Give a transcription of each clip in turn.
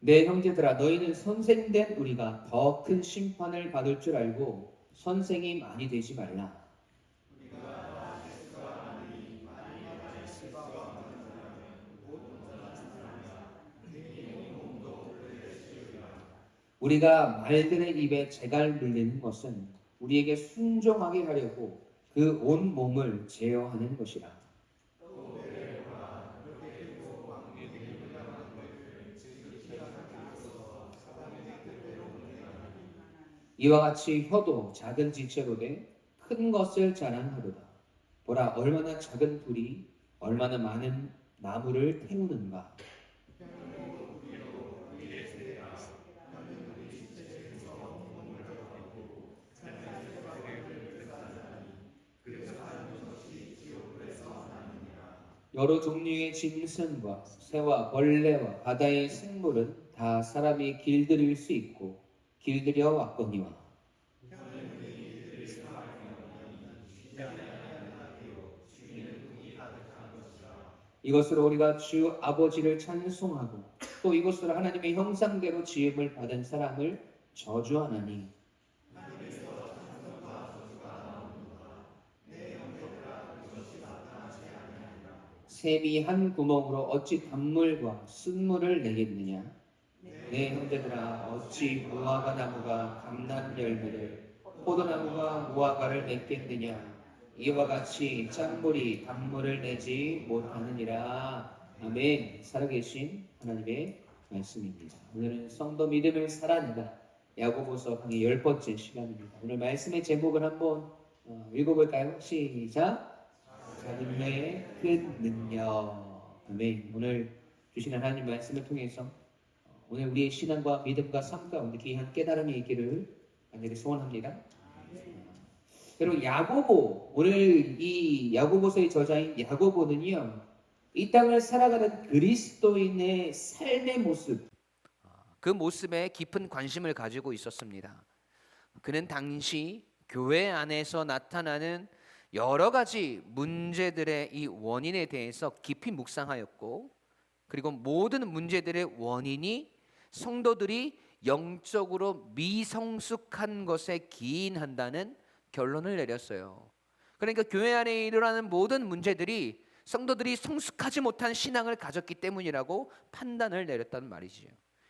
내 형제들아 너희는 선생된 우리가 더 큰 심판을 받을 줄 알고 선생이 많이 되지 말라. 우리가 말들의 입에 재갈 물리는 것은 우리에게 순종하게 하려고 그 온 몸을 제어하는 것이라. 이와 같이 혀도 작은 지체로 돼 큰 것을 자랑하도다. 보라 얼마나 작은 불이 얼마나 많은 나무를 태우는가. 여러 종류의 짐승과 새와 벌레와 바다의 생물은 다 사람이 길들일 수 있고 길들여 왔거니와 이것으로 우리가 주 아버지를 찬송하고 또 이것으로 하나님의 형상대로 지음을 받은 사람을 저주하나니 샘이 한 구멍으로 어찌 단물과 순물을 내겠느냐. 내 형제들아 어찌 무화과 나무가 감람 열매를 포도나무가 무화과를 맺겠느냐. 이와 같이 짠물이 단물을 내지 못하느니라. 아멘. 살아계신 하나님의 말씀입니다. 오늘은 성도 믿음을 살아낸다. 야고보서 강의 10번째 시간입니다. 오늘 말씀의 제목을 한번 읽어볼까요? 시작. 자금의 큰 능력. 아멘. 오늘 주신 하나님 말씀을 통해서 오늘 우리의 신앙과 믿음과 삶 가운데 귀한 깨달음이 있기를 간절히 소원합니다. 그리고 야고보, 오늘 이 야고보서의 저자인 야고보는요, 이 땅을 살아가는 그리스도인의 삶의 모습, 그 모습에 깊은 관심을 가지고 있었습니다. 그는 당시 교회 안에서 나타나는 여러 가지 문제들의 이 원인에 대해서 깊이 묵상하였고, 그리고 모든 문제들의 원인이 성도들이 영적으로 미성숙한 것에 기인한다는 결론을 내렸어요. 그러니까 교회 안에 일어나는 모든 문제들이 성도들이 성숙하지 못한 신앙을 가졌기 때문이라고 판단을 내렸다는 말이지요.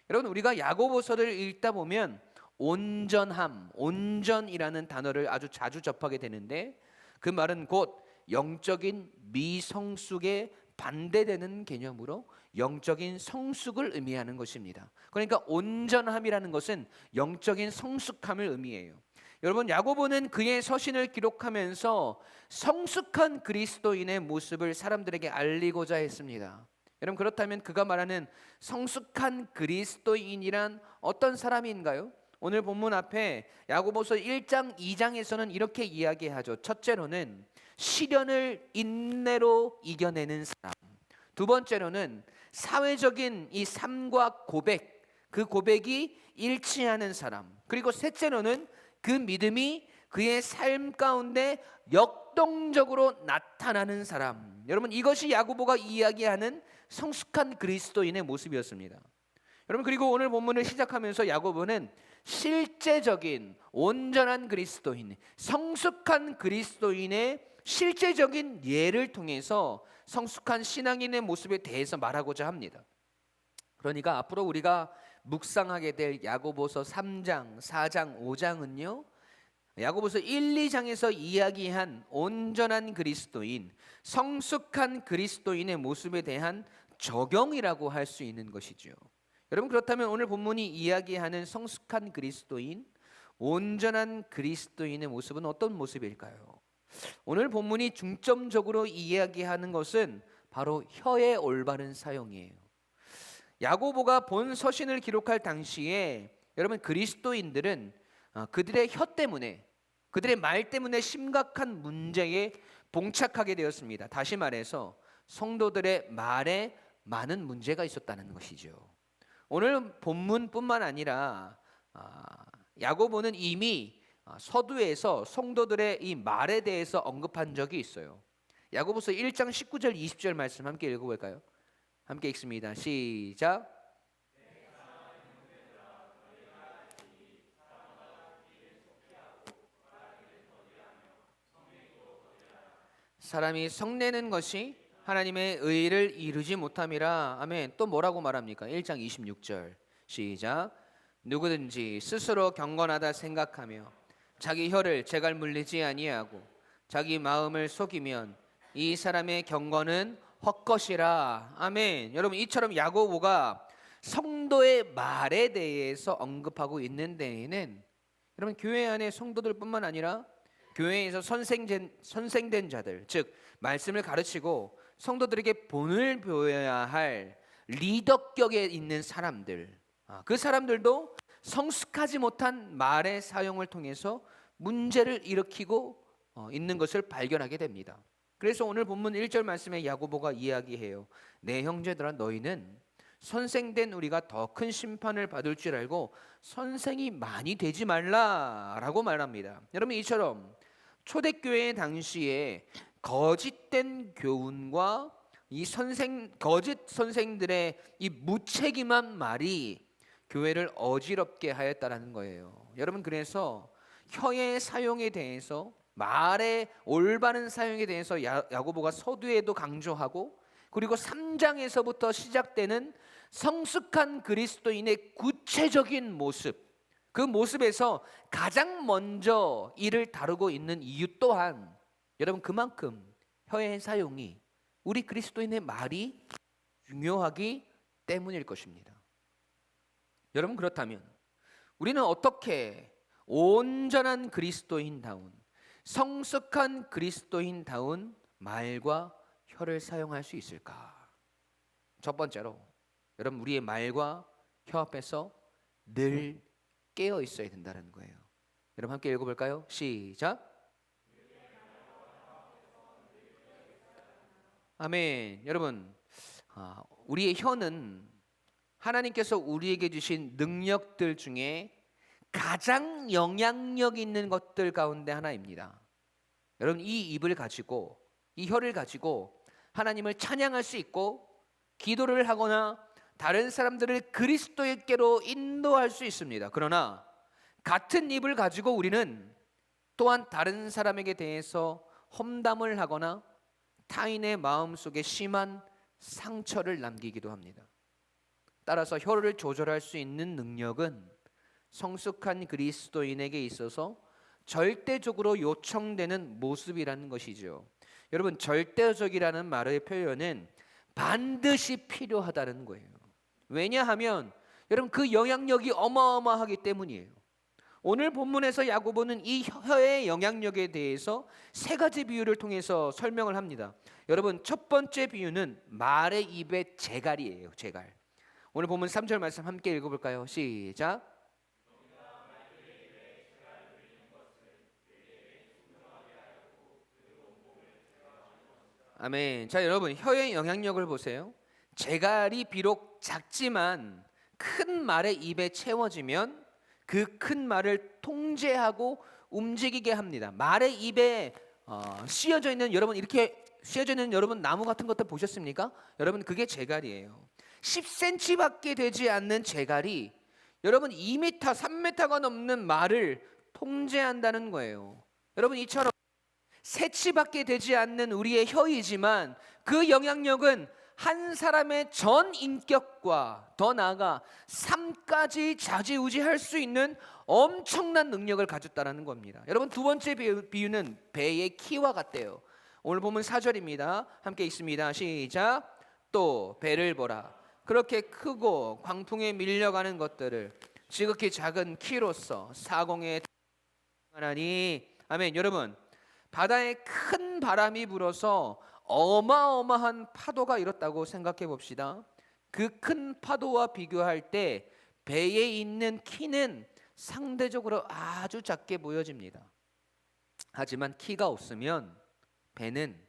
여러분, 우리가 야고보서를 읽다 보면 온전함, 온전이라는 단어를 아주 자주 접하게 되는데, 그 말은 곧 영적인 미성숙에 반대되는 개념으로 영적인 성숙을 의미하는 것입니다. 그러니까 온전함이라는 것은 영적인 성숙함을 의미해요. 여러분, 야고보는 그의 서신을 기록하면서 성숙한 그리스도인의 모습을 사람들에게 알리고자 했습니다. 여러분, 그렇다면 그가 말하는 성숙한 그리스도인이란 어떤 사람인가요? 오늘 본문 앞에 야고보서 1장 2장에서는 이렇게 이야기하죠. 첫째로는 시련을 인내로 이겨내는 사람, 두 번째로는 사회적인 이 삶과 고백, 그 고백이 일치하는 사람, 그리고 셋째로는 그 믿음이 그의 삶 가운데 역동적으로 나타나는 사람. 여러분, 이것이 야고보가 이야기하는 성숙한 그리스도인의 모습이었습니다. 여러분, 그리고 오늘 본문을 시작하면서 야고보는 실제적인 온전한 그리스도인, 성숙한 그리스도인의 실제적인 예를 통해서 성숙한 신앙인의 모습에 대해서 말하고자 합니다. 그러니까 앞으로 우리가 묵상하게 될 야고보서 3장, 4장, 5장은요, 야고보서 1, 2장에서 이야기한 온전한 그리스도인, 성숙한 그리스도인의 모습에 대한 적용이라고 할 수 있는 것이죠. 여러분, 그렇다면 오늘 본문이 이야기하는 성숙한 그리스도인, 온전한 그리스도인의 모습은 어떤 모습일까요? 오늘 본문이 중점적으로 이야기하는 것은 바로 혀의 올바른 사용이에요. 야고보가 본 서신을 기록할 당시에 여러분, 그리스도인들은 그들의 혀 때문에, 그들의 말 때문에 심각한 문제에 봉착하게 되었습니다. 다시 말해서 성도들의 말에 많은 문제가 있었다는 것이죠. 오늘 본문뿐만 아니라 야고보는 이미 서두에서 성도들의 이 말에 대해서 언급한 적이 있어요. 야고보서 1장 19절 20절 말씀 함께 읽어볼까요? 함께 읽습니다. 시작. 사람이 성내는 것이 하나님의 의를 이루지 못함이라. 아멘. 또 뭐라고 말합니까? 1장 26절 시작. 누구든지 스스로 경건하다 생각하며 자기 혀를 재갈 물리지 아니하고 자기 마음을 속이면 이 사람의 경건은 헛것이라. 아멘. 여러분, 이처럼 야고보가 성도의 말에 대해서 언급하고 있는 데에는 여러분, 교회 안에 성도들뿐만 아니라 교회에서 선생된 자들, 즉 말씀을 가르치고 성도들에게 본을 보여야 할 리더격에 있는 사람들, 그 사람들도 성숙하지 못한 말의 사용을 통해서 문제를 일으키고 있는 것을 발견하게 됩니다. 그래서 오늘 본문 1절 말씀에 야고보가 이야기해요. 내 형제들아, 너희는 선생된 우리가 더 큰 심판을 받을 줄 알고 선생이 많이 되지 말라라고 말합니다. 여러분, 이처럼 초대교회 당시에 거짓된 교훈과 이 거짓 선생들의 이 무책임한 말이 교회를 어지럽게 하였다라는 거예요. 여러분, 그래서 혀의 사용에 대해서, 말의 올바른 사용에 대해서 야고보가 서두에도 강조하고, 그리고 3장에서부터 시작되는 성숙한 그리스도인의 구체적인 모습, 그 모습에서 가장 먼저 이를 다루고 있는 이유 또한 여러분, 그만큼 혀의 사용이, 우리 그리스도인의 말이 중요하기 때문일 것입니다. 여러분, 그렇다면 우리는 어떻게 온전한 그리스도인다운, 성숙한 그리스도인다운 말과 혀를 사용할 수 있을까? 첫 번째로 여러분, 우리의 말과 혀 앞에서 늘 깨어 있어야 된다는 거예요. 여러분, 함께 읽어볼까요? 시작. 아멘. 여러분, 우리의 혀는 하나님께서 우리에게 주신 능력들 중에 가장 영향력 있는 것들 가운데 하나입니다. 여러분, 이 입을 가지고, 이 혀를 가지고 하나님을 찬양할 수 있고, 기도를 하거나 다른 사람들을 그리스도께로 인도할 수 있습니다. 그러나 같은 입을 가지고 우리는 또한 다른 사람에게 대해서 험담을 하거나 타인의 마음속에 심한 상처를 남기기도 합니다. 따라서 혀를 조절할 수 있는 능력은 성숙한 그리스도인에게 있어서 절대적으로 요청되는 모습이라는 것이죠. 여러분, 절대적이라는 말의 표현은 반드시 필요하다는 거예요. 왜냐하면 여러분, 그 영향력이 어마어마하기 때문이에요. 오늘 본문에서 야고보는 이 혀의 영향력에 대해서 세 가지 비유를 통해서 설명을 합니다. 여러분, 첫 번째 비유는 말의 입의 재갈이에요. 재갈. 오늘 본문 3절 말씀 함께 읽어볼까요? 시작. 아멘. 자, 여러분, 혀의 영향력을 보세요. 재갈이 비록 작지만 큰 말의 입에 채워지면 그 큰 말을 통제하고 움직이게 합니다. 말의 입에 씌어져 있는, 여러분, 이렇게 씌어져 있는 여러분 나무 같은 것들 보셨습니까? 여러분, 그게 재갈이에요. 10cm밖에 되지 않는 재갈이 여러분 2m, 3m가 넘는 말을 통제한다는 거예요. 여러분, 이처럼 새치밖에 되지 않는 우리의 혀이지만 그 영향력은 한 사람의 전 인격과 더 나아가 삶까지 좌지우지할 수 있는 엄청난 능력을 가졌다는 겁니다. 여러분, 두 번째 비유는 배의 키와 같대요. 오늘 보면 4절입니다. 함께 읽습니다. 시작. 또 배를 보라. 그렇게 크고 광풍에 밀려가는 것들을 지극히 작은 키로서 사공에 하나니. 아멘. 여러분, 바다에 큰 바람이 불어서 어마어마한 파도가 일었다고 생각해 봅시다. 그 큰 파도와 비교할 때 배에 있는 키는 상대적으로 아주 작게 보여집니다. 하지만 키가 없으면 배는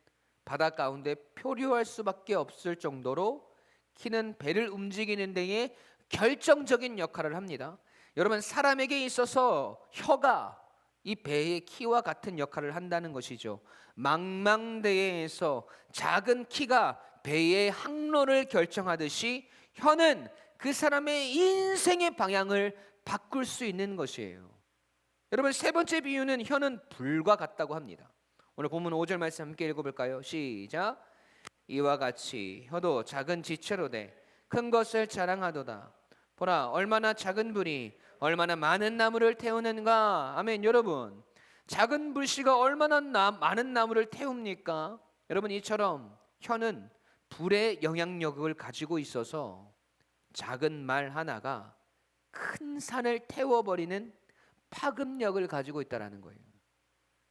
바다 가운데 표류할 수밖에 없을 정도로 키는 배를 움직이는 데에 결정적인 역할을 합니다. 여러분, 사람에게 있어서 혀가 이 배의 키와 같은 역할을 한다는 것이죠. 망망대해에서 작은 키가 배의 항로를 결정하듯이 혀는 그 사람의 인생의 방향을 바꿀 수 있는 것이에요. 여러분, 세 번째 비유는 혀는 불과 같다고 합니다. 오늘 본문 5절 말씀 함께 읽어볼까요? 시작. 이와 같이 혀도 작은 지체로 돼 큰 것을 자랑하도다. 보라 얼마나 작은 불이 얼마나 많은 나무를 태우는가. 아멘. 여러분, 작은 불씨가 얼마나 많은 나무를 태웁니까? 여러분, 이처럼 혀는 불의 영향력을 가지고 있어서 작은 말 하나가 큰 산을 태워버리는 파급력을 가지고 있다는 거예요.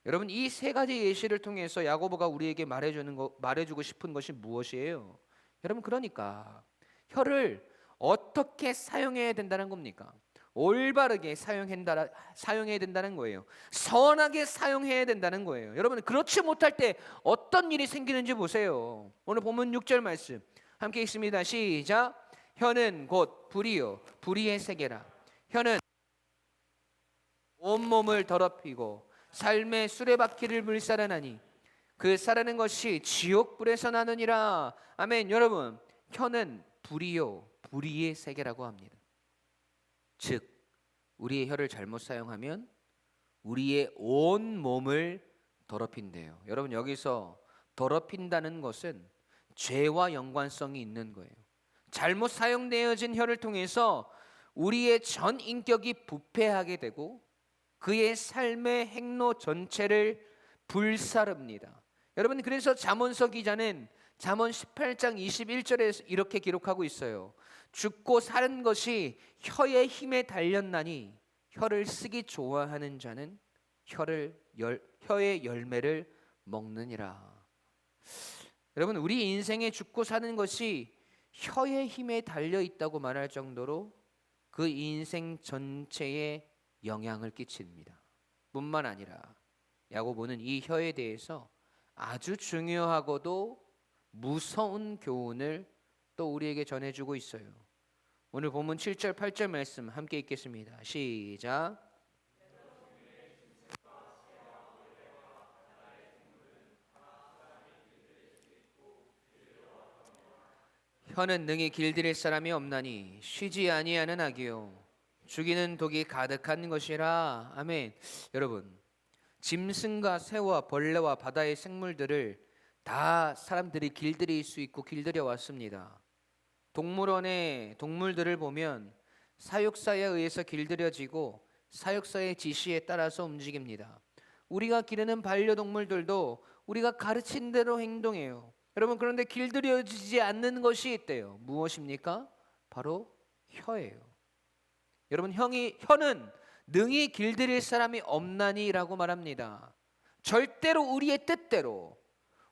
여러분, 이 세 가지 예시를 통해서 야고보가 우리에게 말해주고 싶은 것이 무엇이에요? 여러분, 그러니까 혀를 어떻게 사용해야 된다는 겁니까? 올바르게 사용해야 된다는 거예요. 선하게 사용해야 된다는 거예요. 여러분, 그렇지 못할 때 어떤 일이 생기는지 보세요. 오늘 본문 6절 말씀 함께 읽습니다. 시작. 혀는 곧 불이요 불의의 세계라. 혀는 온몸을 더럽히고 삶의 수레바퀴를 물살하나니 그 살아는 것이 지옥불에서 나느니라. 아멘. 여러분, 혀는 불이요 불의의 세계라고 합니다. 즉 우리의 혀를 잘못 사용하면 우리의 온 몸을 더럽힌대요. 여러분, 여기서 더럽힌다는 것은 죄와 연관성이 있는 거예요. 잘못 사용되어진 혀를 통해서 우리의 전 인격이 부패하게 되고 그의 삶의 행로 전체를 불사릅니다. 여러분, 그래서 잠언서 기자는 잠언 18장 21절에 이렇게 기록하고 있어요. 죽고 사는 것이 혀의 힘에 달렸나니 혀를 쓰기 좋아하는 자는 혀의 열매를 먹느니라. 여러분, 우리 인생에 죽고 사는 것이 혀의 힘에 달려 있다고 말할 정도로 그 인생 전체에 영향을 끼칩니다. 뿐만 아니라 야고보는 이 혀에 대해서 아주 중요하고도 무서운 교훈을 또 우리에게 전해주고 있어요. 오늘 본문 7절 8절 말씀 함께 읽겠습니다. 시작. 혀는 능히 길들일 사람이 없나니 쉬지 아니하는 악이요 죽이는 독이 가득한 것이라. 아멘. 여러분, 짐승과 새와 벌레와 바다의 생물들을 다 사람들이 길들일 수 있고 길들여 왔습니다. 동물원의 동물들을 보면 사육사에 의해서 길들여지고 사육사의 지시에 따라서 움직입니다. 우리가 기르는 반려동물들도 우리가 가르친 대로 행동해요. 여러분, 그런데 길들여지지 않는 것이 있대요. 무엇입니까? 바로 혀예요. 여러분, 혀는 능히 길들일 사람이 없나니라고 말합니다. 절대로 우리의 뜻대로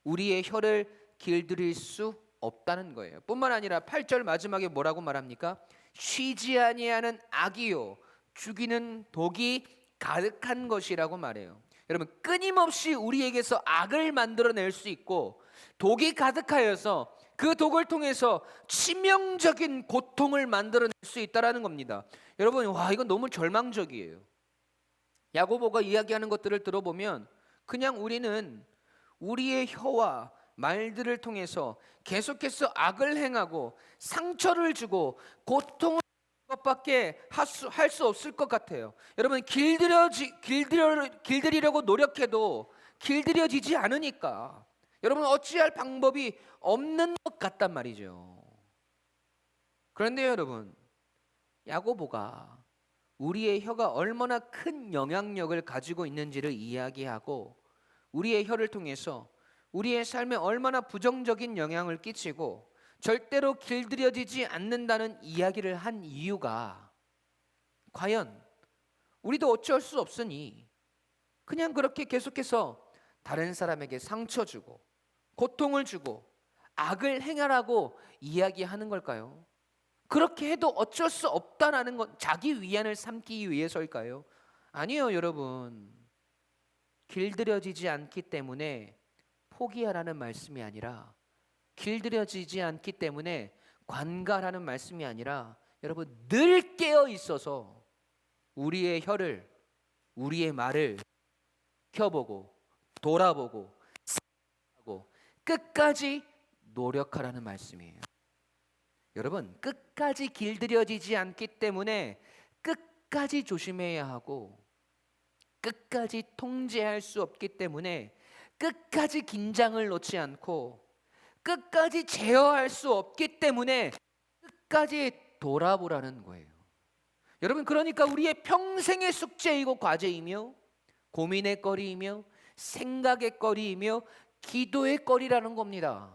우리의 혀를 길들일 수 없다는 거예요. 뿐만 아니라 8절 마지막에 뭐라고 말합니까? 쉬지 아니하는 악이요 죽이는 독이 가득한 것이라고 말해요. 여러분, 끊임없이 우리에게서 악을 만들어낼 수 있고 독이 가득하여서 그 독을 통해서 치명적인 고통을 만들어낼 수 있다는 겁니다. 여러분, 와, 이건 너무 절망적이에요. 야고보가 이야기하는 것들을 들어보면 그냥 우리는 우리의 혀와 말들을 통해서 계속해서 악을 행하고 상처를 주고 고통을 주는 것밖에 할 수 없을 것 같아요. 여러분, 길들이려고 노력해도 길들여지지 않으니까 여러분, 어찌할 방법이 없는 것 같단 말이죠. 그런데 여러분, 야고보가 우리의 혀가 얼마나 큰 영향력을 가지고 있는지를 이야기하고 우리의 혀를 통해서 우리의 삶에 얼마나 부정적인 영향을 끼치고 절대로 길들여지지 않는다는 이야기를 한 이유가 과연 우리도 어쩔 수 없으니 그냥 그렇게 계속해서 다른 사람에게 상처 주고 고통을 주고 악을 행하라고 이야기하는 걸까요? 그렇게 해도 어쩔 수 없다라는 건 자기 위안을 삼기 위해서일까요? 아니요, 여러분. 길들여지지 않기 때문에 포기하라는 말씀이 아니라 길들여지지 않기 때문에 관가라는 말씀이 아니라 여러분, 늘 깨어 있어서 우리의 혀를, 우리의 말을 켜보고 돌아보고 하고 끝까지 노력하라는 말씀이에요. 여러분, 끝까지 길들여지지 않기 때문에 끝까지 조심해야 하고 끝까지 통제할 수 없기 때문에 끝까지 긴장을 놓지 않고 끝까지 제어할 수 없기 때문에 끝까지 돌아보라는 거예요. 여러분, 그러니까 우리의 평생의 숙제이고 과제이며 고민의 거리이며 생각의 거리이며 기도의 거리라는 겁니다.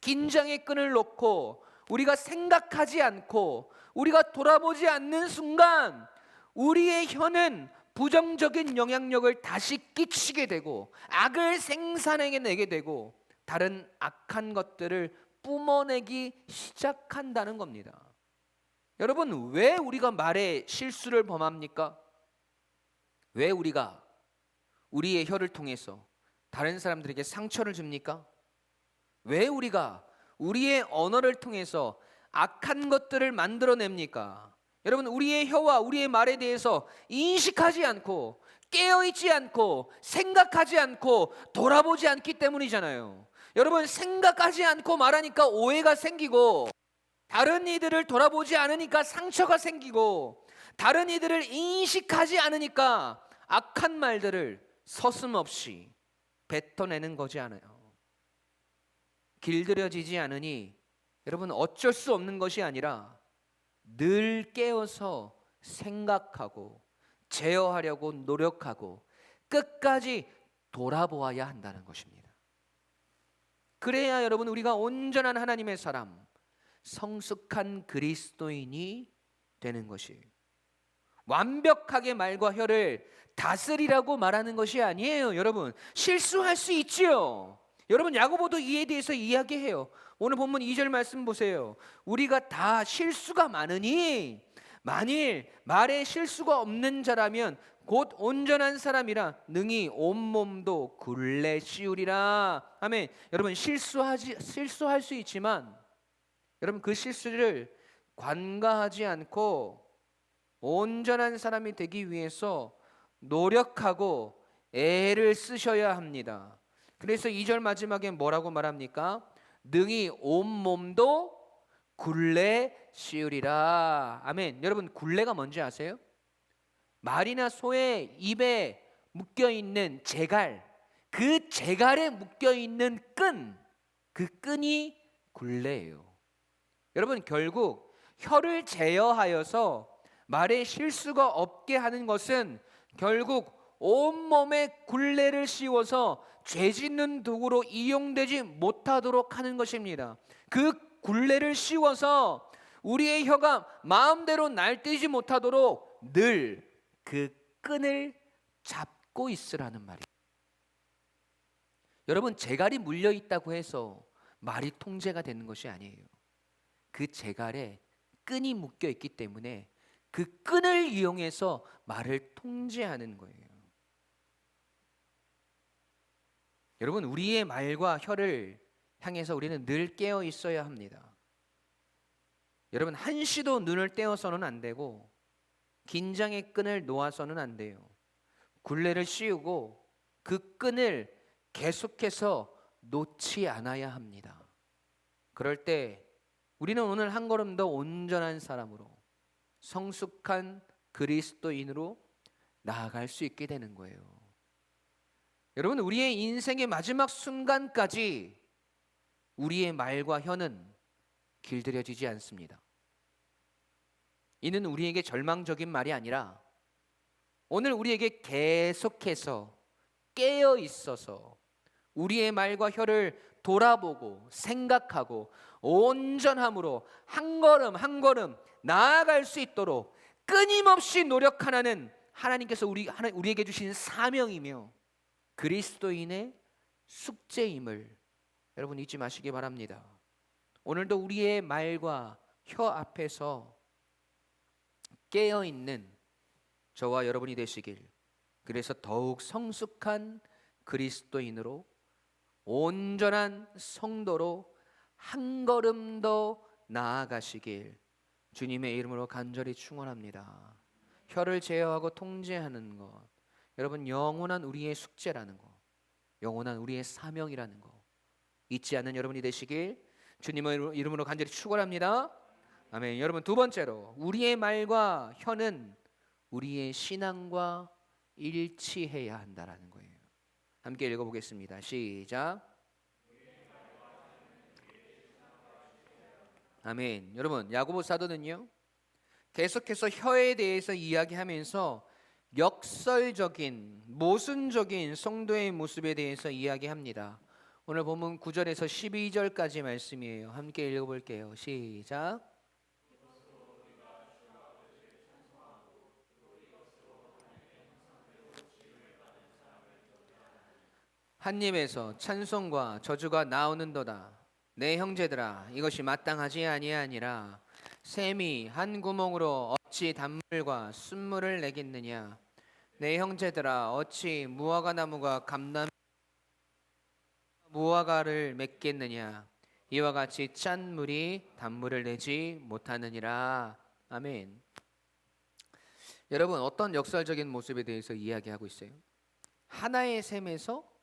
긴장의 끈을 놓고 우리가 생각하지 않고 우리가 돌아보지 않는 순간 우리의 혀는 부정적인 영향력을 다시 끼치게 되고 악을 생산해내게 되고 다른 악한 것들을 뿜어내기 시작한다는 겁니다. 여러분, 왜 우리가 말에 실수를 범합니까? 왜 우리가 우리의 혀를 통해서 다른 사람들에게 상처를 줍니까? 왜 우리가 우리의 언어를 통해서 악한 것들을 만들어냅니까? 여러분, 우리의 혀와 우리의 말에 대해서 인식하지 않고 깨어있지 않고 생각하지 않고 돌아보지 않기 때문이잖아요. 여러분, 생각하지 않고 말하니까 오해가 생기고 다른 이들을 돌아보지 않으니까 상처가 생기고 다른 이들을 인식하지 않으니까 악한 말들을 서슴없이 뱉어내는 거지 않아요. 길들여지지 않으니 여러분, 어쩔 수 없는 것이 아니라 늘 깨어서 생각하고 제어하려고 노력하고 끝까지 돌아보아야 한다는 것입니다. 그래야 여러분, 우리가 온전한 하나님의 사람, 성숙한 그리스도인이 되는 것이에요. 완벽하게 말과 혀를 다스리라고 말하는 것이 아니에요. 여러분, 실수할 수 있지요. 여러분, 야고보도 이에 대해서 이야기해요. 오늘 본문 2절 말씀 보세요. 우리가 다 실수가 많으니 만일 말에 실수가 없는 자라면 곧 온전한 사람이라 능히 온몸도 굴레 씌우리라. 아멘. 여러분, 실수할 수 있지만 여러분, 그 실수를 관가하지 않고 온전한 사람이 되기 위해서 노력하고 애를 쓰셔야 합니다. 그래서 2절 마지막에 뭐라고 말합니까? 능히 온몸도 굴레 씌우리라. 아멘. 여러분, 굴레가 뭔지 아세요? 말이나 소의 입에 묶여있는 재갈, 그 재갈에 묶여있는 끈, 그 끈이 굴레예요. 여러분, 결국 혀를 제어하여서 말에 실수가 없게 하는 것은 결국 온몸에 굴레를 씌워서 죄짓는 도구로 이용되지 못하도록 하는 것입니다. 그 굴레를 씌워서 우리의 혀가 마음대로 날뛰지 못하도록 늘 그 끈을 잡고 있으라는 말이에요. 여러분, 재갈이 물려 있다고 해서 말이 통제가 되는 것이 아니에요. 그 재갈에 끈이 묶여 있기 때문에 그 끈을 이용해서 말을 통제하는 거예요. 여러분, 우리의 말과 혀를 향해서 우리는 늘 깨어 있어야 합니다. 여러분, 한시도 눈을 떼어서는 안 되고 긴장의 끈을 놓아서는 안 돼요. 굴레를 씌우고 그 끈을 계속해서 놓지 않아야 합니다. 그럴 때 우리는 오늘 한 걸음 더 온전한 사람으로, 성숙한 그리스도인으로 나아갈 수 있게 되는 거예요. 여러분, 우리의 인생의 마지막 순간까지 우리의 말과 혀는 길들여지지 않습니다. 이는 우리에게 절망적인 말이 아니라 오늘 우리에게 계속해서 깨어 있어서 우리의 말과 혀를 돌아보고 생각하고 온전함으로 한 걸음 한 걸음 나아갈 수 있도록 끊임없이 노력하는 하나님께서 우리에게 주신 사명이며 그리스도인의 숙제임을 여러분 잊지 마시기 바랍니다. 오늘도 우리의 말과 혀 앞에서 깨어있는 저와 여러분이 되시길, 그래서 더욱 성숙한 그리스도인으로 온전한 성도로 한 걸음 더 나아가시길 주님의 이름으로 간절히 축원합니다. 혀를 제어하고 통제하는 것, 여러분 영원한 우리의 숙제라는 것, 영원한 우리의 사명이라는 것 잊지 않는 여러분이 되시길 주님의 이름으로 간절히 축원합니다. 아멘. 여러분, 두 번째로 우리의 말과 혀는 우리의 신앙과 일치해야 한다라는 거예요. 함께 읽어보겠습니다. 시작. 아멘. 여러분, 야고보 사도는요, 계속해서 혀에 대해서 이야기하면서 역설적인, 모순적인 성도의 모습에 대해서 이야기합니다. 오늘 본문 9절에서 12절까지 말씀이에요. 함께 읽어볼게요. 시작. 한 입에서 찬송과 저주가 나오는도다. 내 형제들아, 이것이 마땅하지 아니하니라. 샘이 한 구멍으로 어찌 단물과 순물을 내겠느냐. 내 형제들아, 어찌 무화과 나무가 감람 무화과를 맺겠느냐. 이와 같이 짠 물이 단물을 내지 못하느니라. 아멘. 여러분, 어떤 역설적인 모습에 대해서 이야기하고 있어요? 하나의 샘에서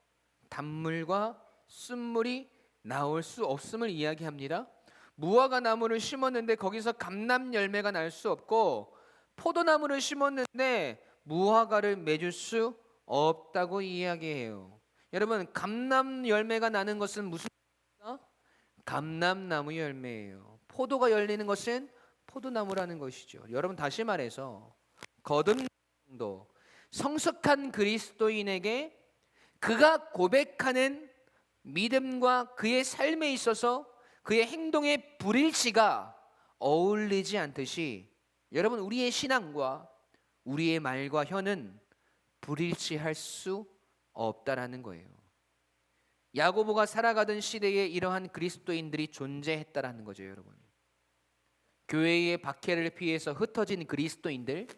단물과 순물이 나올 수 없음을 이야기합니다. 무화과 나무를 심었는데 거기서 감람 열매가 날 수 없고, 포도나무를 심었는데 무화과를 맺을 수 없다고 이야기해요. 여러분, 감람 열매가 나는 것은 무슨 열매입니까? 감람나무 열매예요. 포도가 열리는 것은 포도나무라는 것이죠. 여러분, 다시 말해서 거듭남도 성숙한 그리스도인에게 그가 고백하는 믿음과 그의 삶에 있어서 그의 행동의 불일치가 어울리지 않듯이, 여러분, 우리의 신앙과 우리의 말과 혀는 불일치할 수 없다라는 거예요. 야고보가 살아가던 시대에 이러한 그리스도인들이 존재했다라는 거죠, 여러분. 교회의 박해를 피해서 흩어진 그리스도인들,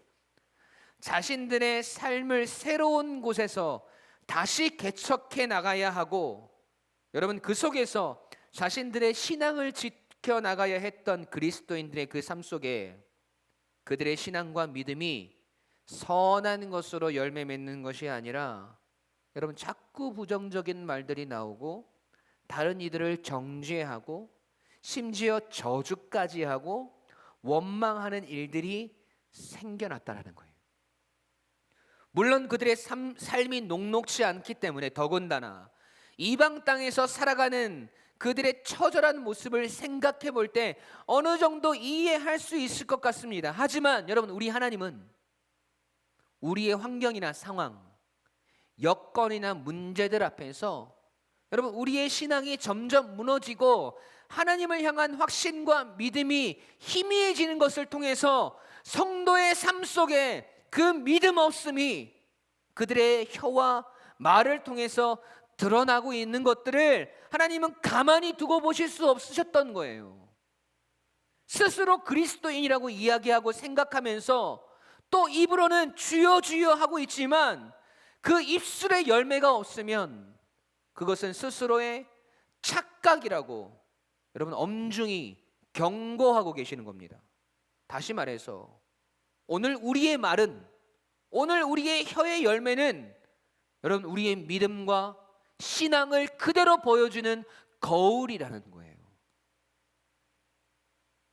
자신들의 삶을 새로운 곳에서 다시 개척해 나가야 하고, 여러분, 그 속에서 자신들의 신앙을 지켜 나가야 했던 그리스도인들의 그 삶 속에 그들의 신앙과 믿음이 선한 것으로 열매 맺는 것이 아니라, 여러분, 자꾸 부정적인 말들이 나오고 다른 이들을 정죄하고 심지어 저주까지 하고 원망하는 일들이 생겨났다라는 거예요. 물론 그들의 삶이 녹록지 않기 때문에 더군다나 이방 땅에서 살아가는 그들의 처절한 모습을 생각해 볼 때 어느 정도 이해할 수 있을 것 같습니다. 하지만 여러분, 우리 하나님은 우리의 환경이나 상황, 여건이나 문제들 앞에서 여러분, 우리의 신앙이 점점 무너지고 하나님을 향한 확신과 믿음이 희미해지는 것을 통해서 성도의 삶 속에 그 믿음 없음이 그들의 혀와 말을 통해서 드러나고 있는 것들을 하나님은 가만히 두고 보실 수 없으셨던 거예요. 스스로 그리스도인이라고 이야기하고 생각하면서 또 입으로는 주여 주여 하고 있지만 그 입술에 열매가 없으면 그것은 스스로의 착각이라고 여러분 엄중히 경고하고 계시는 겁니다. 다시 말해서 오늘 우리의 말은, 오늘 우리의 혀의 열매는 여러분 우리의 믿음과 신앙을 그대로 보여주는 거울이라는 거예요.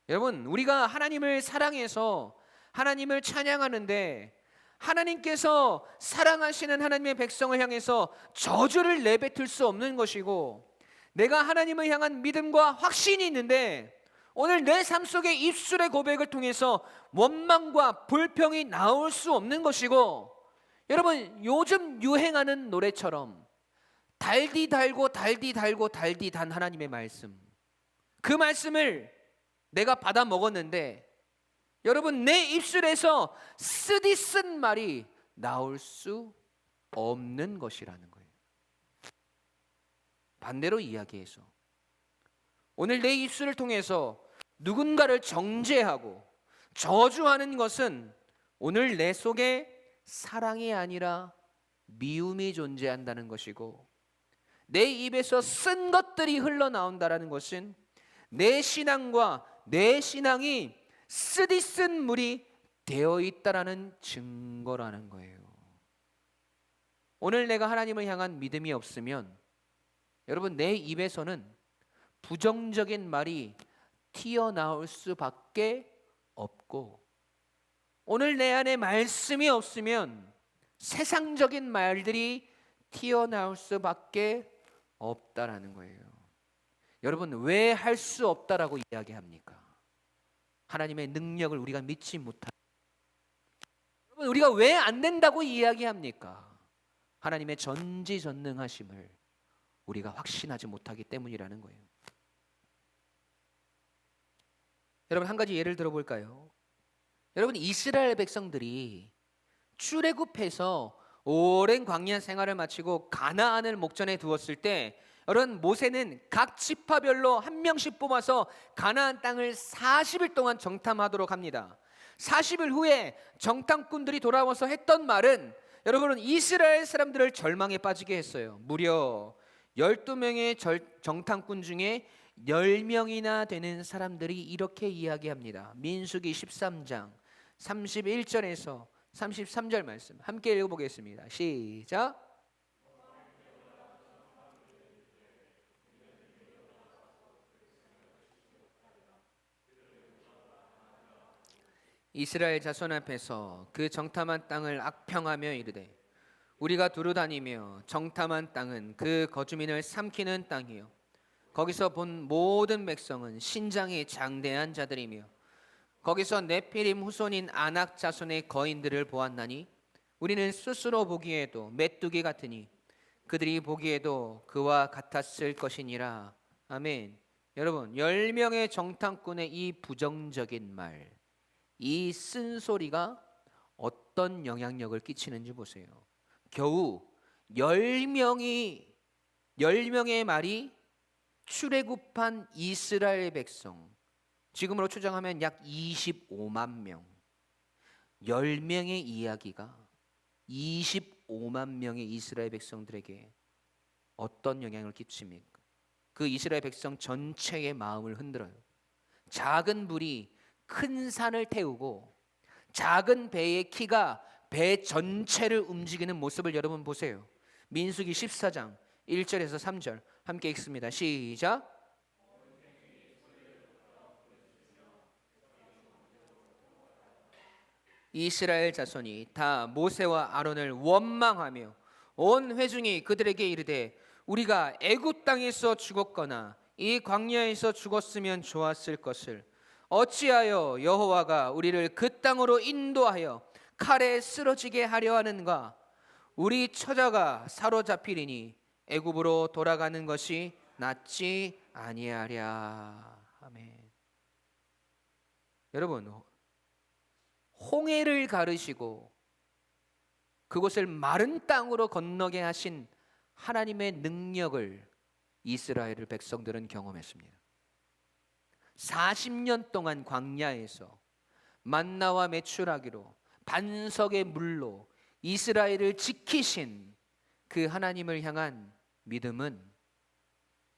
여러분, 우리가 하나님을 사랑해서 하나님을 찬양하는데 하나님께서 사랑하시는 하나님의 백성을 향해서 저주를 내뱉을 수 없는 것이고, 내가 하나님을 향한 믿음과 확신이 있는데 오늘 내 삶 속에 입술의 고백을 통해서 원망과 불평이 나올 수 없는 것이고, 여러분, 요즘 유행하는 노래처럼 달디 달고 달디 달고 달디 단 하나님의 말씀, 그 말씀을 내가 받아 먹었는데 여러분 내 입술에서 쓰디쓴 말이 나올 수 없는 것이라는 거예요. 반대로 이야기해서 오늘 내 입술을 통해서 누군가를 정죄하고 저주하는 것은 오늘 내 속에 사랑이 아니라 미움이 존재한다는 것이고, 내 입에서 쓴 것들이 흘러나온다는 것은 내 신앙과 내 신앙이 쓰디쓴 물이 되어 있다라는 증거라는 거예요. 오늘 내가 하나님을 향한 믿음이 없으면 여러분 내 입에서는 부정적인 말이 튀어나올 수밖에 없고, 오늘 내 안에 말씀이 없으면 세상적인 말들이 튀어나올 수밖에 없다라는 거예요. 여러분, 왜 할 수 없다라고 이야기합니까? 하나님의 능력을 우리가 믿지 못하. 여러분, 우리가 왜 안 된다고 이야기합니까? 하나님의 전지전능하심을 우리가 확신하지 못하기 때문이라는 거예요. 여러분, 한 가지 예를 들어볼까요? 여러분, 이스라엘 백성들이 출애굽해서 오랜 광야 생활을 마치고 가나안을 목전에 두었을 때, 여러분, 모세는 각 지파별로 한 명씩 뽑아서 가나안 땅을 40일 동안 정탐하도록 합니다. 40일 후에 정탐꾼들이 돌아와서 했던 말은, 여러분은 이스라엘 사람들을 절망에 빠지게 했어요. 무려 12명의 정탐꾼 중에 10명이나 되는 사람들이 이렇게 이야기합니다. 민수기 13장 31절에서 33절 말씀 함께 읽어보겠습니다. 시작. 이스라엘 자손 앞에서 그 정탐한 땅을 악평하며 이르되, 우리가 두루다니며 정탐한 땅은 그 거주민을 삼키는 땅이요 거기서 본 모든 백성은 신장이 장대한 자들이며 거기서 네피림 후손인 아낙 자손의 거인들을 보았나니 우리는 스스로 보기에도 메뚜기 같으니 그들이 보기에도 그와 같았을 것이니라. 아멘. 여러분, 10명의 정탐꾼의 이 부정적인 말, 이 쓴소리가 어떤 영향력을 끼치는지 보세요. 겨우 10명의 말이 출애굽한 이스라엘 백성, 지금으로 추정하면 약 25만 명, 10명의 이야기가 25만 명의 이스라엘 백성들에게 어떤 영향을 끼칩니까? 그 이스라엘 백성 전체의 마음을 흔들어요. 작은 불이 큰 산을 태우고 작은 배의 키가 배 전체를 움직이는 모습을 여러분 보세요. 민수기 14장 1절에서 3절 함께 읽습니다. 시작. 이스라엘 자손이 다 모세와 아론을 원망하며 온 회중이 그들에게 이르되, 우리가 애굽 땅에서 죽었거나 이 광야에서 죽었으면 좋았을 것을 어찌하여 여호와가 우리를 그 땅으로 인도하여 칼에 쓰러지게 하려 하는가? 우리 처자가 사로잡히리니 애굽으로 돌아가는 것이 낫지 아니하랴. 아멘. 여러분, 홍해를 가르시고 그곳을 마른 땅으로 건너게 하신 하나님의 능력을 이스라엘 백성들은 경험했습니다. 40년 동안 광야에서 만나와 메추라기로 반석의 물로 이스라엘을 지키신 그 하나님을 향한 믿음은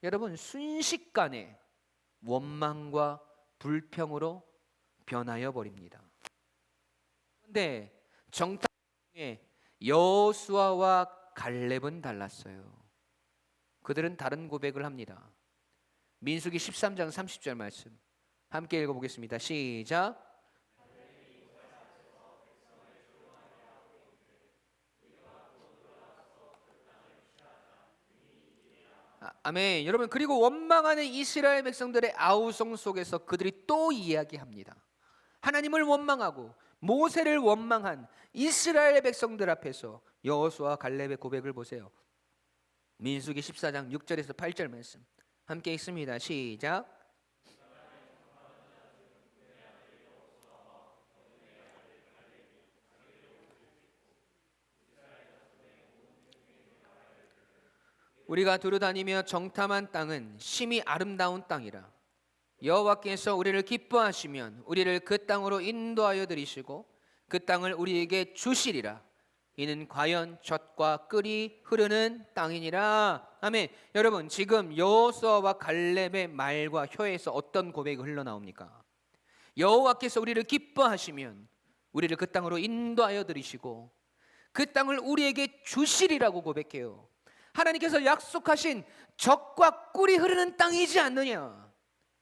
여러분 순식간에 원망과 불평으로 변하여 버립니다. 그런데 정탐 중에 여호수아와 갈렙은 달랐어요. 그들은 다른 고백을 합니다. 민수기 13장 30절 말씀 함께 읽어보겠습니다. 시작. 아멘. 여러분, 그리고 원망하는 이스라엘 백성들의 아우성 속에서 그들이 또 이야기합니다. 하나님을 원망하고 모세를 원망한 이스라엘 백성들 앞에서 여호수아 갈렙의 고백을 보세요. 민수기 14장 6절에서 8절 말씀 함께 읽습니다. 시작. 우리가 두루다니며 정탐한 땅은 심히 아름다운 땅이라. 여호와께서 우리를 기뻐하시면 우리를 그 땅으로 인도하여 들이시고 그 땅을 우리에게 주시리라. 이는 과연 젖과 꿀이 흐르는 땅이니라. 아멘. 여러분, 지금 여호수아와 갈렙의 말과 혀에서 어떤 고백이 흘러나옵니까? 여호와께서 우리를 기뻐하시면 우리를 그 땅으로 인도하여 들이시고 그 땅을 우리에게 주시리라고 고백해요. 하나님께서 약속하신 젖과 꿀이 흐르는 땅이지 않느냐.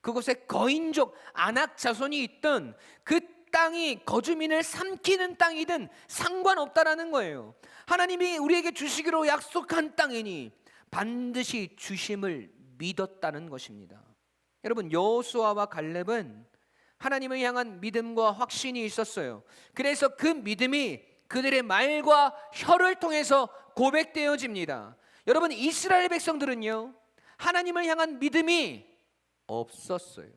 그곳에 거인족 아낙 자손이 있던 그 땅이 거주민을 삼키는 땅이든 상관없다라는 거예요. 하나님이 우리에게 주시기로 약속한 땅이니 반드시 주심을 믿었다는 것입니다. 여러분, 여호수아와 갈렙은 하나님을 향한 믿음과 확신이 있었어요. 그래서 그 믿음이 그들의 말과 혀를 통해서 고백되어집니다. 여러분, 이스라엘 백성들은요, 하나님을 향한 믿음이 없었어요.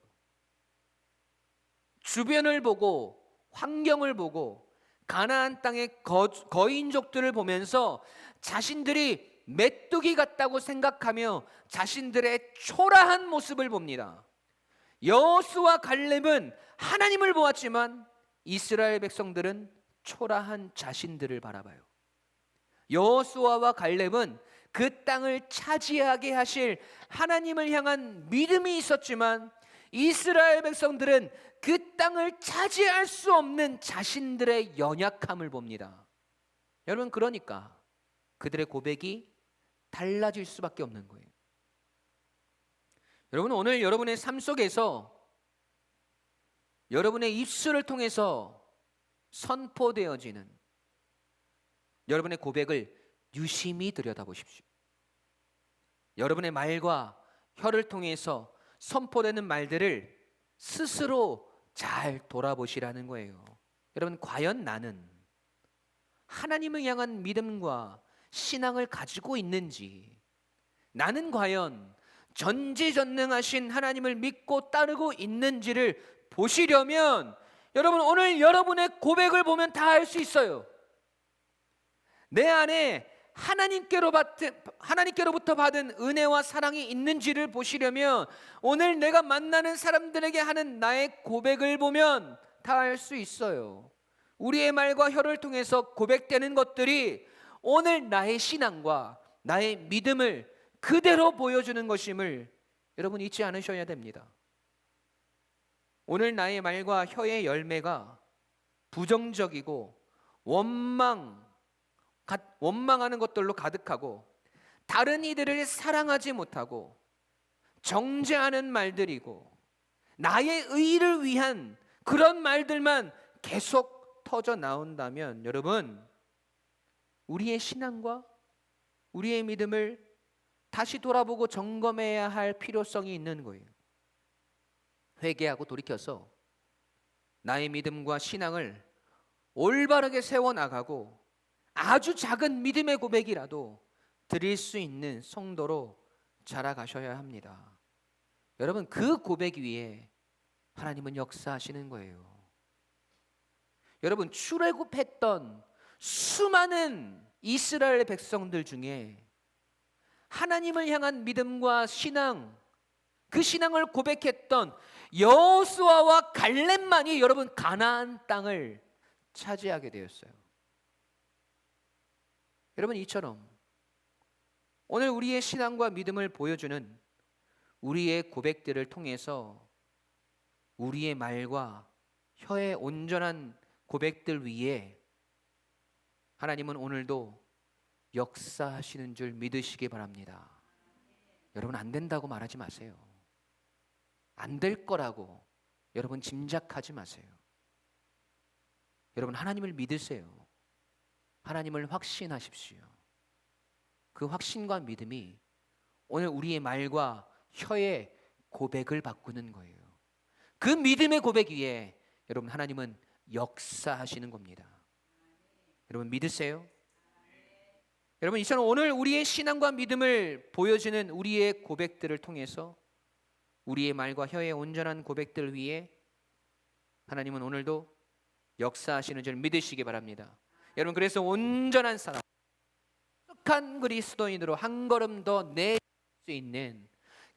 주변을 보고 환경을 보고 가나안 땅의 거인족들을 보면서 자신들이 메뚜기 같다고 생각하며 자신들의 초라한 모습을 봅니다. 여호수아 갈렙은 하나님을 보았지만 이스라엘 백성들은 초라한 자신들을 바라봐요. 여호수아와 갈렙은 그 땅을 차지하게 하실 하나님을 향한 믿음이 있었지만 이스라엘 백성들은 그 땅을 차지할 수 없는 자신들의 연약함을 봅니다. 여러분, 그러니까 그들의 고백이 달라질 수밖에 없는 거예요. 여러분, 오늘 여러분의 삶 속에서 여러분의 입술을 통해서 선포되어지는 여러분의 고백을 유심히 들여다보십시오. 여러분의 말과 혀를 통해서 선포되는 말들을 스스로 잘 돌아보시라는 거예요. 여러분, 과연 나는 하나님을 향한 믿음과 신앙을 가지고 있는지, 나는 과연 전지전능하신 하나님을 믿고 따르고 있는지를 보시려면 여러분, 오늘 여러분의 고백을 보면 다 알 수 있어요. 내 안에 하나님께로부터 받은 은혜와 사랑이 있는지를 보시려면 오늘 내가 만나는 사람들에게 하는 나의 고백을 보면 다 알 수 있어요. 우리의 말과 혀를 통해서 고백되는 것들이 오늘 나의 신앙과 나의 믿음을 그대로 보여주는 것임을 여러분 잊지 않으셔야 됩니다. 오늘 나의 말과 혀의 열매가 부정적이고 원망하는 것들로 가득하고 다른 이들을 사랑하지 못하고 정죄하는 말들이고 나의 의를 위한 그런 말들만 계속 터져 나온다면 여러분, 우리의 신앙과 우리의 믿음을 다시 돌아보고 점검해야 할 필요성이 있는 거예요. 회개하고 돌이켜서 나의 믿음과 신앙을 올바르게 세워나가고 아주 작은 믿음의 고백이라도 드릴 수 있는 성도로 자라가셔야 합니다. 여러분, 그 고백 위에 하나님은 역사하시는 거예요. 여러분, 출애굽했던 수많은 이스라엘 백성들 중에 하나님을 향한 믿음과 신앙, 그 신앙을 고백했던 여호수아와 갈렙만이 여러분 가나안 땅을 차지하게 되었어요. 여러분, 이처럼 오늘 우리의 신앙과 믿음을 보여주는 우리의 고백들을 통해서 우리의 말과 혀의 온전한 고백들 위에 하나님은 오늘도 역사하시는 줄 믿으시기 바랍니다. 여러분, 안 된다고 말하지 마세요. 안 될 거라고 여러분 짐작하지 마세요. 여러분, 하나님을 믿으세요. 하나님을 확신하십시오. 그 확신과 믿음이 오늘 우리의 말과 혀의 고백을 바꾸는 거예요. 그 믿음의 고백 위에 여러분 하나님은 역사하시는 겁니다. 여러분, 믿으세요? 여러분, 이처럼 오늘 우리의 신앙과 믿음을 보여주는 우리의 고백들을 통해서 우리의 말과 혀의 온전한 고백들 위에 하나님은 오늘도 역사하시는 줄 믿으시기 바랍니다. 여러분, 그래서 온전한 사람, 착한 그리스도인으로 한 걸음 더 내릴 수 있는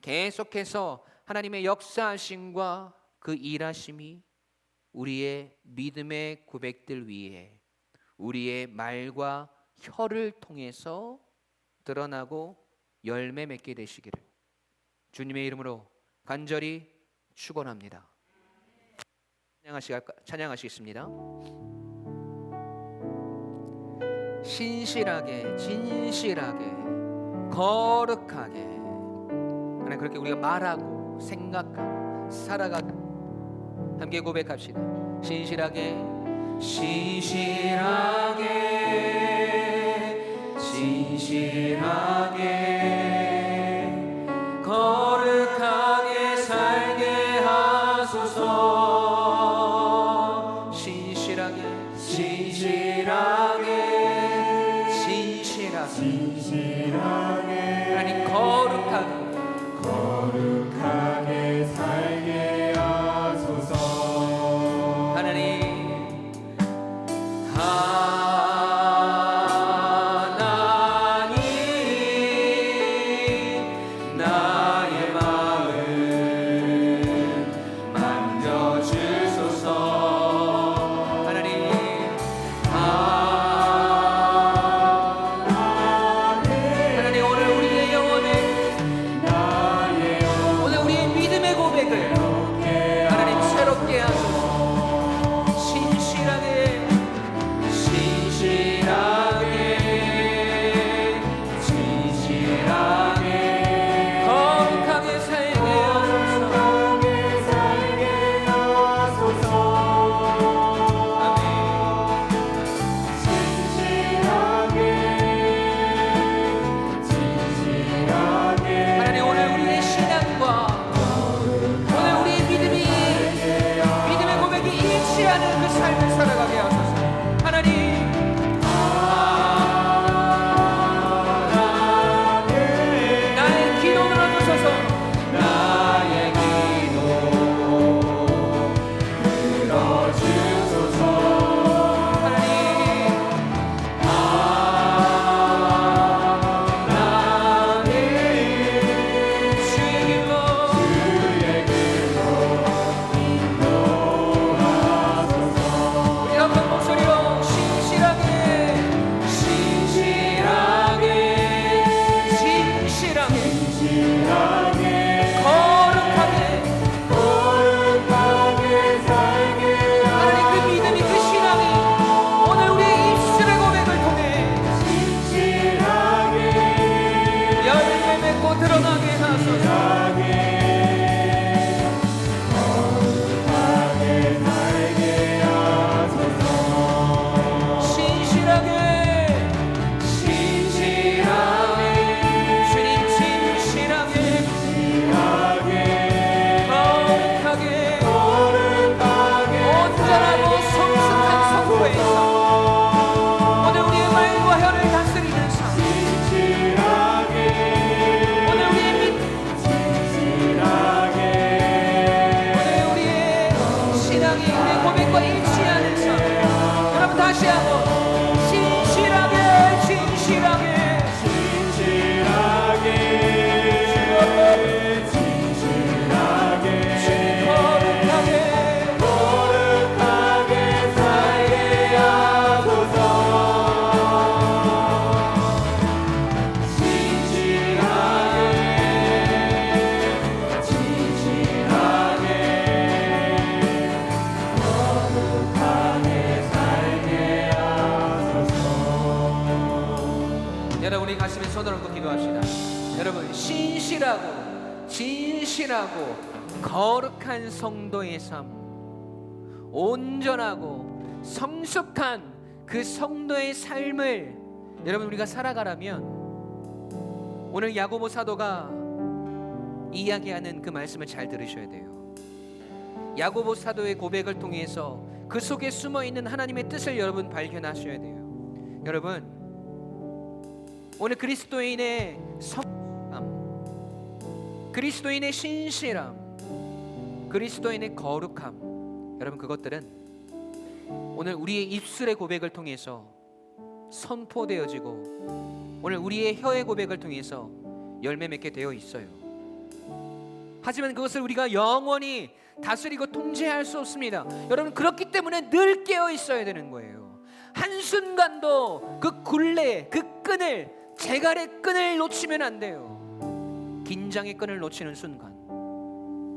계속해서 하나님의 역사하심과 그 일하심이 우리의 믿음의 고백들 위에 우리의 말과 혀를 통해서 드러나고 열매 맺게 되시기를 주님의 이름으로 간절히 축원합니다. 찬양하시겠습니다. 신실하게, 진실하게, 거룩하게 하나님, 그렇게 우리가 말하고 생각하고 살아가고 함께 고백합시다. 신실하게 신실하게 신실하게 거룩하게 살게 하소서. 신실하게 신실하게 신실하게 하나님 거룩하게 살게 하소서. 하나님 나의 마음 만져주소서. 하나님 하나님 오늘 우리의 영혼을 오늘 우리의 믿음의 고백을 하나님 새롭게 하소서. 신실하게 신실하게 신실하게 거룩하게 살게 하소서. 아멘. 하나님 오늘 우리의 신앙과 오늘 우리의 믿음의 고백이 일치하는 그 삶을 살아가게 하소서. 하나님 나의 기도 들어주소서. 나의 기도 들어주소서. 하나님 주의 길로 우리 한 번 목소리로 신실하게 신실하게 신실하게 거룩하게 하나님 그 믿음이 그 신앙이 오늘 우리의 입술의 고백을 통해 열매 맺고 드러나게 하소서. 신실하게 신실하게 주님 신실하게 거룩하게 온전하고 성숙한 성도에서 오늘 우리의 말과 혀를 다스리는 삶 오늘 우리의 오늘 우리의 신앙이 우리의 고백과 일치하는 삶 여러분 다시 한번 신실하게 거룩하게 살게 하소서. 여러분 우리 가슴에 손을 얹고 기도합시다. 여러분 신실하고 진실하고 거룩한 성도의 삶 온전하고 성숙한 그 성도의 삶을 여러분 우리가 살아가라면 오늘 야고보 사도가 이야기하는 그 말씀을 잘 들으셔야 돼요. 야고보 사도의 고백을 통해서 그 속에 숨어있는 하나님의 뜻을 여러분 발견하셔야 돼요. 여러분 오늘 그리스도인의 성함, 그리스도인의 신실함, 그리스도인의 거룩함 여러분 그것들은 오늘 우리의 입술의 고백을 통해서 선포되어지고 오늘 우리의 혀의 고백을 통해서 열매 맺게 되어 있어요. 하지만 그것을 우리가 영원히 다스리고 통제할 수 없습니다. 여러분 그렇기 때문에 늘 깨어 있어야 되는 거예요. 한순간도 그 굴레, 그 끈을 재갈의 끈을 놓치면 안 돼요. 긴장의 끈을 놓치는 순간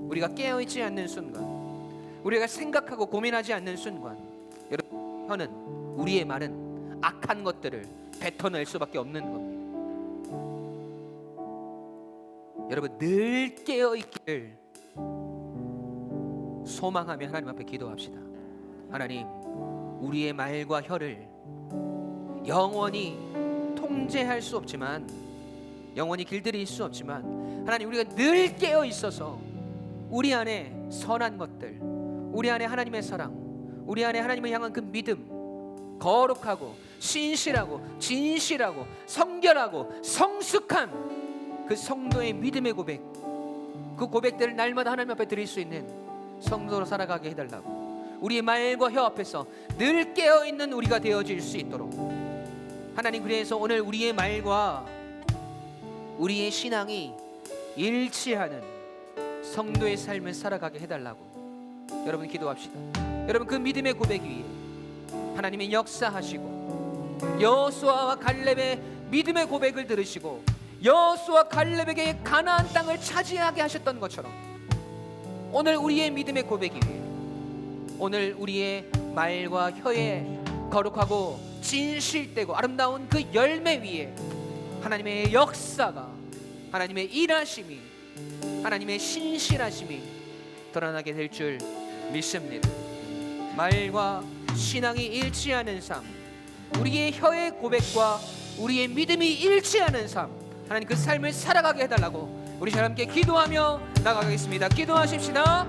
우리가 깨어있지 않는 순간 우리가 생각하고 고민하지 않는 순간 여러분 혀는 우리의 말은 악한 것들을 뱉어낼 수밖에 없는 겁니다. 여러분 늘 깨어있기를 소망하며 하나님 앞에 기도합시다. 하나님, 우리의 말과 혀를 영원히 통제할 수 없지만, 영원히 길들일 수 없지만, 하나님, 우리가 늘 깨어 있어서 우리 안에 선한 것들, 우리 안에 하나님의 사랑, 우리 안에 하나님을 향한 그 믿음, 거룩하고 신실하고 진실하고 성결하고 성숙한 그 성도의 믿음의 고백, 그 고백들을 날마다 하나님 앞에 드릴 수 있는 성도로 살아가게 해달라고, 우리의 말과 혀 앞에서 늘 깨어있는 우리가 되어질 수 있도록 하나님, 그래서 오늘 우리의 말과 우리의 신앙이 일치하는 성도의 삶을 살아가게 해달라고 여러분 기도합시다. 여러분, 그 믿음의 고백 위에 하나님의 역사하시고, 여호수아와 갈렙의 믿음의 고백을 들으시고 여호수아 갈렙에게 가나안 땅을 차지하게 하셨던 것처럼, 오늘 우리의 믿음의 고백 위에, 오늘 우리의 말과 혀에 거룩하고 진실되고 아름다운 그 열매 위에 하나님의 역사가, 하나님의 일하심이, 하나님의 신실하심이 드러나게 될 줄 믿습니다. 말과 신앙이 일치하는 삶, 우리의 혀의 고백과 우리의 믿음이 일치하는 삶, 하나님 그 삶을 살아가게 해달라고 우리 잘 함께 기도하며 나가겠습니다. 기도하십시다.